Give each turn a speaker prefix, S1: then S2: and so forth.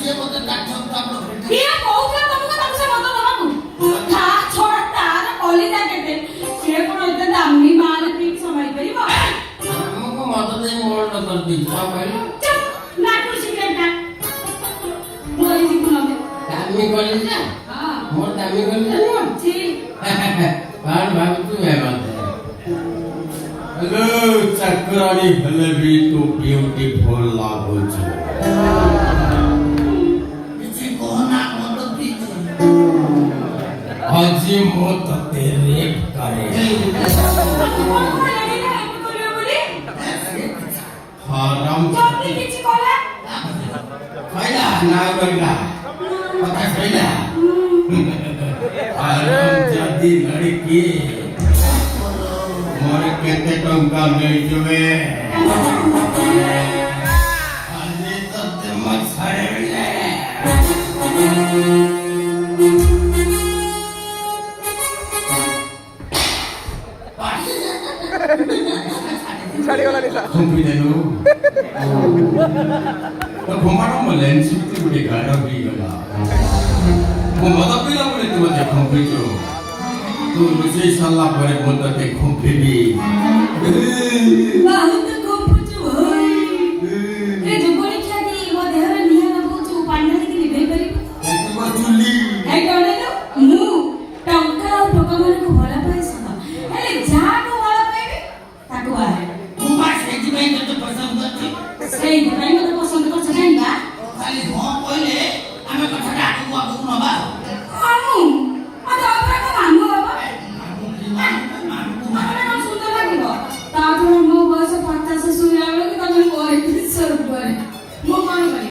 S1: ସେ ମୋତେ କାଠ ତାକୁ
S2: କିଏ କହୁଥିଲା ତମକୁ ତାକୁ ସେ ମଦ ଦବାକୁ? ତା ଛଡା ତାର କଲିଜା କେତେ? ସେ କଣ ଏତେ ଦାମୀ ମାଲ ପିଇକି ସମ୍ଭାଳି ପାରିବ?
S1: ଆମକୁ ମଦ ଦେଇ ମୋଲ୍ଡ କରିଦେଇଛି କଣ କହିଲୁ?
S2: ଚୁପ୍ ନାଟୁ ସିଗାରେଟ ମୁଁ ଏଇ ଯିବୁ ନବେ
S1: ଦାମୀ କଲିଜା
S2: ହଁ
S1: ମୋର ଦାମୀ କଲିଜା ନୁହଁ
S2: ଛି
S1: କଣ ଭାବୁଛୁ ଏ ମତେ ହେଲୋ ଚାକରାଣୀ ହେଲେ ବି ତୁ ବିୟୁଟିଫୁଲ ଲାଗୁଛୁ କିଛି କହନା ମଦ ପିଇଛି ଆଜି ମୁଁ ତତେ ରେପ୍ କରେ ହରାମ
S2: ଯଦି କିଛି କଲା
S1: କହିଲା ନା କହିଲା କଥା କହିଲା ହରାମ ଯଦି ଲड़की ମୋର କେତେ ଟଙ୍କା ମିଳିଯିବେ ଆଜି ତତେ ମୁଁ ଛାଡ଼ିବିନି
S3: ଛାଡ଼ିଗଲା ନିଶା
S1: ଖୁମ୍ପିଦେଲୁ ତ ଖୁମ୍ପାଟ ମୋ ଲେନ୍ସ ଭିତରେ ଗୋଟେ ଗାଡ଼ ହେଇଗଲା ମୁଁ ମଦ ପିଇଲା ପରେ ତୁ ମୋତେ ଖୁମ୍ପିଛୁ ତୁ ରୋଷେଇ ସାରିଲା ପରେ ମୁଁ ତତେ ଖୁମ୍ପିବି
S2: ବହୁତ କମ୍ପୁଛୁ ଭାଇ ଏ ଜୁବଣି ଖ୍ୟାତି ମୋ ଦେହରେ ନିଆଁ ଲଗାଉଛୁ ପାଣି ଢାଳିକି ଲିଭେଇ ପାରିବୁ?
S1: ଚୁଲି
S2: ଏ ଜଣେଇଲୁ ମୁଁ ଟଙ୍କା ଆଉ ଲୋକମାନଙ୍କୁ ଭଲ ପାଏ ଶୁଣ ହେଲେ ଯାହାକୁ ଭଲ ପାଇବି ତାକୁ ବାହାରେ
S1: ମୁଁ ବା ସେଇଥିପାଇଁ ତତେ ପସନ୍ଦ କରୁଛି
S2: ସେଇଥିପାଇଁ ମୋତେ ପସନ୍ଦ